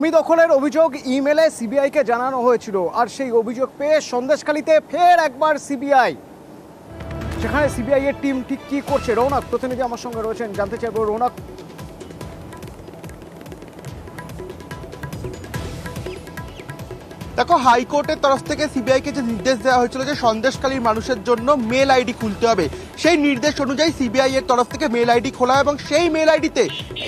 জমি দখলের অভিযোগ ইমেলে সিবিআইকে জানানো হয়েছিল, আর সেই অভিযোগ পেয়ে সন্দেশখালীতে ফের একবার সিবিআই। সেখানে সিবিআই এর টিম ঠিক কি করছে, রৌনক প্রতিনিধি আমার সঙ্গে রয়েছেন, জানতে চাইবো রৌনক। দেখো, হাইকোর্টের তরফ থেকে সিবিআইকে যে নির্দেশ দেওয়া হয়েছিল যে সন্দেশখালীর মানুষের জন্য মেল আইডি খুলতে হবে, সেই নির্দেশ অনুযায়ী সিবিআই এর তরফ থেকে মেল আইডি খোলা এবং সেই মেল আইডিতে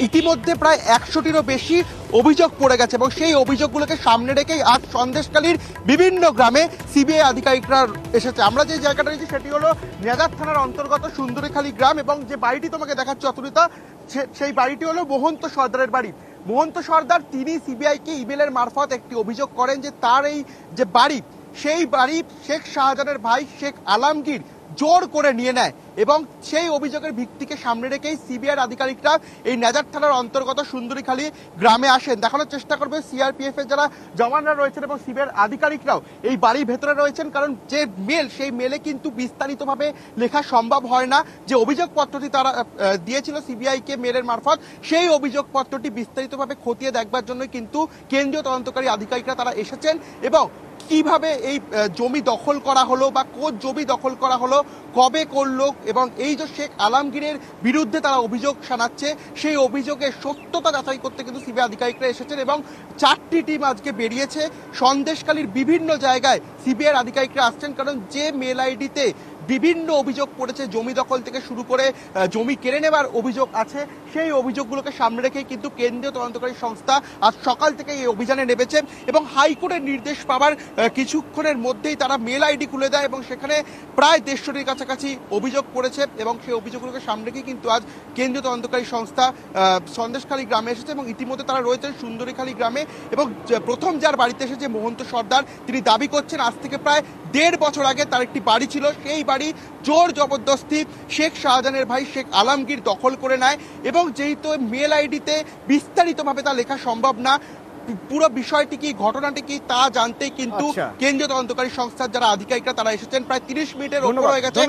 ইতিমধ্যে প্রায় 100টিরও বেশি অভিযোগ পড়ে গেছে এবং সেই অভিযোগগুলোকে সামনে রেখেই আজ সন্দেশখালীর বিভিন্ন গ্রামে সিবিআই আধিকারিকরা এসেছে। আমরা যে জায়গাটা রয়েছি সেটি হলো নেজার থানার অন্তর্গত সুন্দরীখালী গ্রাম এবং যে বাড়িটি তোমাকে দেখাচ্ছি অতুলিতা, সেই বাড়িটি হলো মহন্ত সর্দারের বাড়ি। মহন্ত সর্দার তিনি সিবিআইকে ইমেলের মারফত একটি অভিযোগ করেন যে তার এই যে বাড়ি, সেই বাড়ি শেখ শাহজাহানের ভাই শেখ আলমগীর জোর করে নিয়ে নেয় এবং সেই অভিযোগের ভিত্তিকে সামনে রেখেই সিবিআই আধিকারিকরা এই নেজার থানার অন্তর্গত সুন্দরীখালী গ্রামে আসেন। দেখানোর চেষ্টা করবে সিআরপিএফ এর যারা জওয়ানরা রয়েছেন এবং সিবিআই আধিকারিকরাও এই বাড়ির ভেতরে রয়েছেন, কারণ যে মেল, সেই মেলে কিন্তু বিস্তারিতভাবে লেখা সম্ভব হয় না। যে অভিযোগপত্রটি তারা দিয়েছিল সিবিআইকে মেলের মারফত, সেই অভিযোগপত্রটি বিস্তারিতভাবে খতিয়ে দেখবার জন্য কিন্তু কেন্দ্রীয় তদন্তকারী আধিকারিকরা তারা এসেছেন এবং কিভাবে এই জমি দখল করা হলো বা কোন জমি দখল করা হলো, কবে করলো এবং এই যে শেখ আলমগীরের বিরুদ্ধে তারা অভিযোগ জানাচ্ছে, সেই অভিযোগের সত্যতা যাচাই করতে কিন্তু সিবিআই আধিকারিকরা এসেছেন এবং 4টি টিম আজকে বেরিয়েছে। সন্দেশখালীর বিভিন্ন জায়গায় সিবিআই আধিকারিকরা আসছেন, কারণ যে মেল আইডিতে বিভিন্ন অভিযোগ পড়েছে, জমি দখল থেকে শুরু করে জমি কেড়ে নেবার অভিযোগ আছে, সেই অভিযোগগুলোকে সামনে রেখেই কিন্তু কেন্দ্রীয় তদন্তকারী সংস্থা আজ সকাল থেকে এই অভিযানে নেমেছে এবং হাইকোর্টের নির্দেশ পাওয়ার কিছুক্ষণের মধ্যেই তারা মেল আইডি খুলে দেয় এবং সেখানে প্রায় 150টির কাছাকাছি অভিযোগ পড়েছে এবং সেই অভিযোগগুলোকে সামনে রেখেই কিন্তু আজ কেন্দ্রীয় তদন্তকারী সংস্থা সন্দেশখালী গ্রামে এসেছে এবং ইতিমধ্যে তারা রয়েছেন সুন্দরীখালী গ্রামে। এবং প্রথম যার বাড়িতে এসেছে মহন্ত সর্দার, তিনি দাবি করছেন আজ থেকে প্রায় 1.5 বছর আগে তার একটি বাড়ি ছিল, সেই বাড়ি জোর জবরদস্তি শেখ শাহজাহানের ভাই শেখ আলমগীর দখল করে নেয় এবং যেহেতু মেল আইডিতে বিস্তারিতভাবে তা লেখা সম্ভব না, পুরো বিষয়টি কি, ঘটনাটি কি তা জানতেই কিন্তু কেন্দ্রীয় তদন্তকারী সংস্থার যারা আধিকারিকরা তারা এসেছেন। প্রায় 30 মিনিটের ওপর হয়ে গেছে।